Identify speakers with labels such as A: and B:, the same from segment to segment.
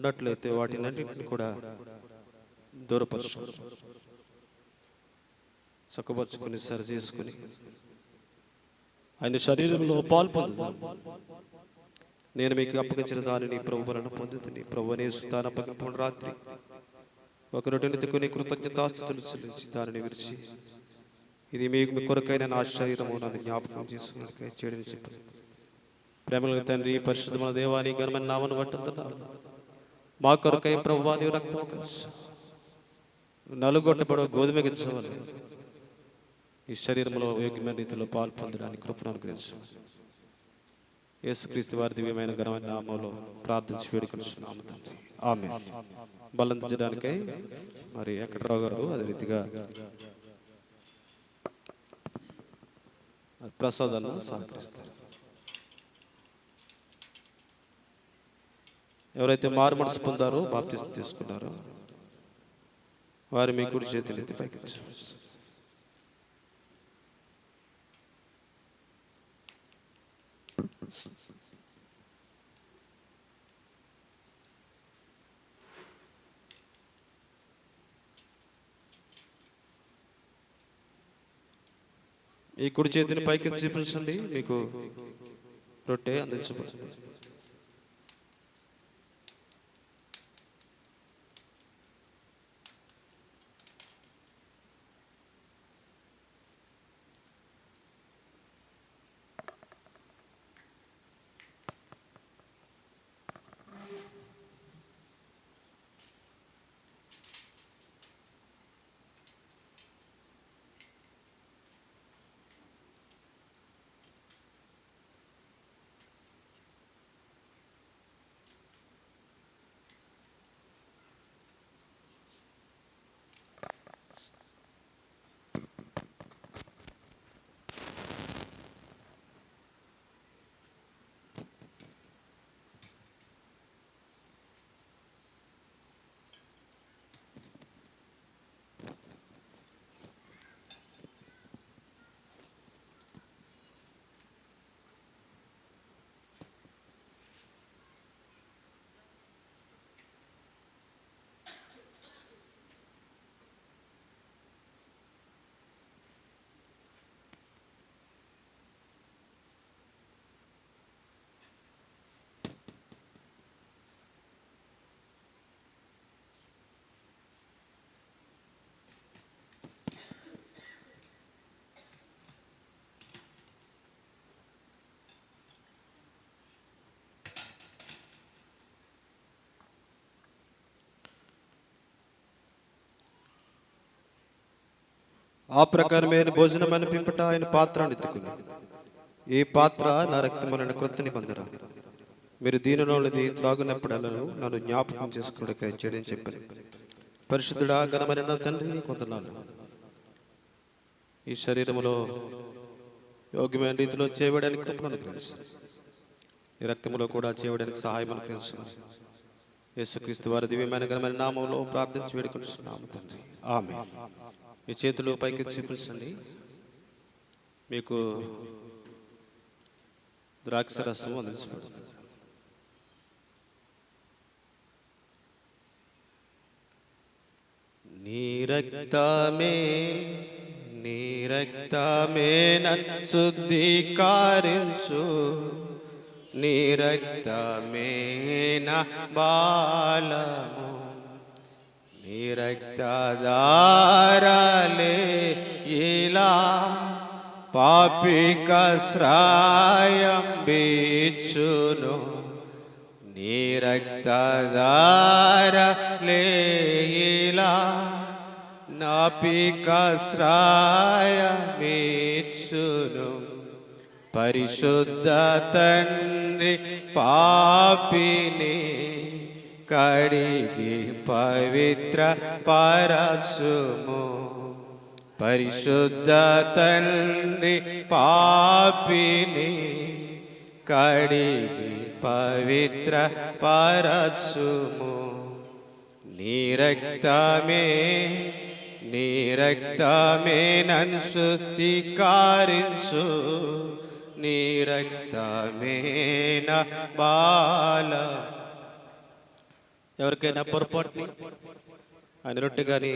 A: ఉన్నట్లయితే వాటినన్నింటిని కూడా దూరపరచుకొని చక్కపరుచుకొని సరి చేసుకుని ఆయన శరీరంలో పాల్పొందుదాం. నేను మీకు అప్పగించిన దానిని ప్రభు వలన పొందుతుంది. ప్రభు యేసు తాను అప్పగింపున రాత్రి ఒక రొట్టెను ఎత్తుకొని కృతజ్ఞతాస్తుతులు చెల్లించి దానిని విరిచి, ఇది మీకు మీ కొరకైన నా శరీరము, నన్ను జ్ఞాపకం చేసుకున్నకై చేయడని చెప్పారు. ప్రేమల తండ్రి, పరిశుద్ధమైన దేవాని ఘనమైన నామమును బట్టి మా కొరకై ప్రభువా నీ రక్తము కాచి నలుగొట్టబడ గోధుమ గింజవలె ఈ శరీరంలో యోగ్యమైన రీతిలో పాలు పొందడానికి కృపను అనుగ్రహించు. యేసుక్రీస్తు వారి దివ్యమైన ఘనమైన నామములో ప్రార్థించి వేడుకొనుచున్నాము తండ్రి, ఆమేన్. బలందించడానికై మరి వెంకటరావు గారు అదే రీతిగా ప్రసాదాలను సహకరిస్తారు. ఎవరైతే మారు మనసు పొందారో, బాప్తిసం తీసుకున్నారో వారు మీ కుడి చేతులు ఎత్తి పైకి ఈ కుడి చేతిని పైకి చూపించండి, మీకు రొట్టె అందించబడుతుంది. ఆ ప్రకారమైన భోజనం అనిపింపట ఆయన పాత్రను ఎత్తుకుని, ఈ పాత్ర నా రక్తములైన క్రొత్త నిబంధన, మీరు దీనిలోనిది త్రాగునప్పుడల్లా నన్ను జ్ఞాపకం చేసుకున్నకై చేయడని చెప్పారు. పరిశుద్ధుడా, ఘనమైన తండ్రి, కొంతనాలు ఈ శరీరములో యోగ్యమైన రీతిలో చేయడానికి కృపను అనుగ్రహించు. ఈ రక్తములో కూడా చేయడానికి సహాయం అనుగ్రహించు. యేసుక్రీస్తు వారి దివ్యమైన ఘనమైన నామములో ప్రార్థించి వేడుకొనుచున్నాము తండ్రి, ఆమేన్. ఈ చేతులు పైకి చూపించండి, మీకు ద్రాక్ష రసం అందించబడుతుంది. నీ రక్తమే నన్ను శుద్ధీకరించు, నీ రక్తమే నా బాలము, నీ రక్తధారలే ఇలా పాపికశ్రాయం బీచును, నీ రక్తధారలే ఇలా నాపికశ్రాయమీచును. పరిశుద్ధ తండ్రి పాపిని కడిగి పవిత్ర పరచుము, పరిశుద్ధ తండ్రి పాపిని కడిగి పవిత్ర పరచుము. నీ రక్తమే నన్ను శుద్ధీకరించు, నీ రక్తమే నా బాల. ఎవరికైనా పొరపాటుని ఆయన రొట్టె కానీ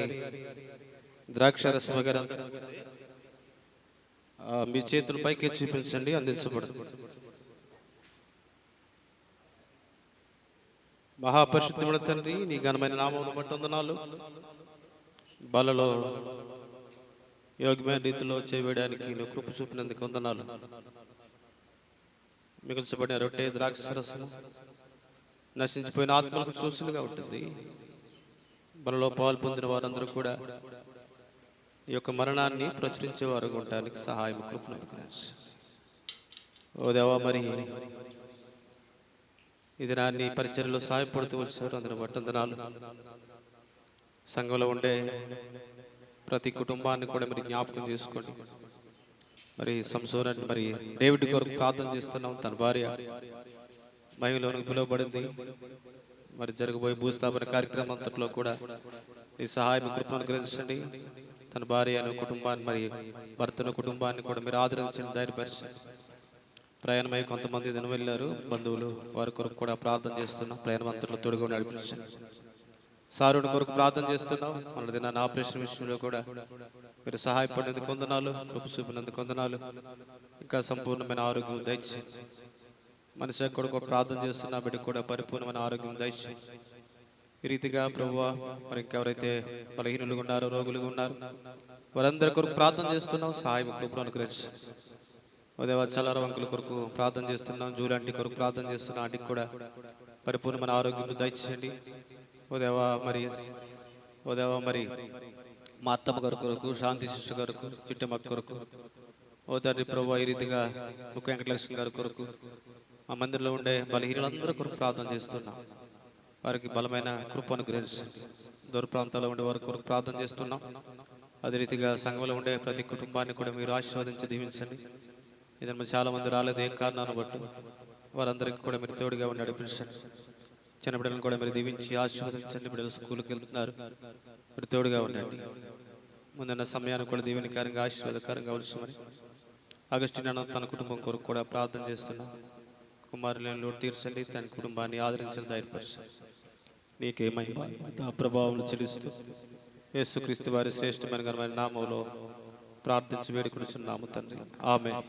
A: ద్రాక్ష రసం కానీ మీ చేతుల పైకి చూపించండి, అందించబడుతుంది. మహాపరిశుద్ధుడ తండ్రి, నీ ఘనమైన నామమును బట్టి వందనాలు. బలలో యోగ్యమైన రీతిలో చేయడానికి నువ్వు కృప చూపినందుకు వందనాలు. మిగిల్చబడిన రొట్టె ద్రాక్ష రసము నశించిపోయిన ఆత్మలకు చూసులుగా ఉంటుంది. బలలో పాలు పొందిన వారందరూ కూడా ఈ యొక్క మరణాన్ని ప్రచురించేవారు ఉండటానికి సహాయం కృపను అనుగ్రహించు. ఓ దేవా, మరి ఇది నాన్ని పరిచర్యలో సహాయపడుతూ వచ్చారు, అందరూ వందనాలు. సంఘంలో ఉండే ప్రతి కుటుంబాన్ని కూడా మీరు జ్ఞాపకం చేసుకోండి. మరి సంసోన్ మరి డేవిడ్ కొరకు ప్రార్థన చేస్తున్నాం. తన భార్య మహిళలోనికి పిలువబడింది. మరి జరగబోయే భూస్థాపన కార్యక్రమం అంతట్లో కూడా ఈ సహాయం కృపను అనుగ్రహించండి. తన భార్యను కుటుంబాన్ని మరి భర్తను కుటుంబాన్ని కూడా మీరు ఆదరించండి, ధైర్యపరచండి. ప్రయాణమై కొంతమంది దిన వెళ్ళారు బంధువులు, వారి కొరకు కూడా ప్రార్థన చేస్తున్నాం. ప్రయాణం అంతట్లో తోడుగా నడిపించండి. సారుని కొరకు ప్రార్థన చేస్తున్నాం. మన దినాన్ని ఆపరేషన్ విషయంలో కూడా మీరు సహాయపడినందుకు వందనాలు, కృప చూపినందుకు వందనాలు. ఇంకా సంపూర్ణమైన ఆరోగ్యం దయచేయండి. మనిషి కొరకు ప్రార్థన చేస్తున్నా, బిడ్డ కూడా పరిపూర్ణమైన ఆరోగ్యం దయచేయండి. ఈ రీతిగా ప్రభువా, మరి ఇంకెవరైతే బలహీనులుగా ఉన్నారో, రోగులుగా ఉన్నారు, వారందరి కొరకు ప్రార్థన చేస్తున్నాం. సహాయం కృపను అనుగ్రహించండి. ఉదయ చలారవంకుల కొరకు ప్రార్థన చేస్తున్నాం. జూలాంటి కొరకు ప్రార్థన చేస్తున్నాం. ఆంటీకి కూడా పరిపూర్ణమైన ఆరోగ్యం దయచేయండి. ఉదయవా మరి మా అత్తమ్మ గారి కొరకు, శాంతి శిష్యు కొరకు, చిట్టమ్మ కొరకు, ఓ తండ్రి ప్రభు, ఈ రీతిగా ముఖ్య వెంకటలక్ష్మి గారి కొరకు, మా మందిరంలో ఉండే బలహీనులందరూ కొరకు ప్రార్థన చేస్తున్నాం. వారికి బలమైన కృప అనుగ్రహించండి. దూర ప్రాంతాల్లో ఉండే వారి కొరకు ప్రార్థన చేస్తున్నాం. అదే రీతిగా సంఘంలో ఉండే ప్రతి కుటుంబాన్ని కూడా మీరు ఆశీర్వదించి దీవించండి. ఇదన్నా చాలా మంది రాలేదు, ఏం కారణాన్ని బట్టి వారందరికీ కూడా మీరు తోడుగా ఉండి నడిపించండి. చిన్న బిడ్డలను కూడా మీరు దీవించి ఆశీర్వదించండి. బిడ్డలు స్కూల్కి వెళ్తున్నారు, మీరు తోడుగా ఉండండి. ముందున్న సమయాన్ని కూడా దీవెనకరంగా ఆశీర్వాదకరంగా ఉంచమని అగస్టిన్ తన కుటుంబం కొరకు కూడా ప్రార్థన చేస్తున్నాం. కుమారులను లోటు తీర్చండి, తన కుటుంబాన్ని ఆదరించండి, ధైర్యపరచండి. నీకే మహిమ ప్రభావం చెల్లిస్తూ యేసుక్రీస్తు వారి శ్రేష్టమైన ఘనమైన నామములో ప్రార్థించి వేడుకొనుచున్నాము తండ్రి. ఆమేన్.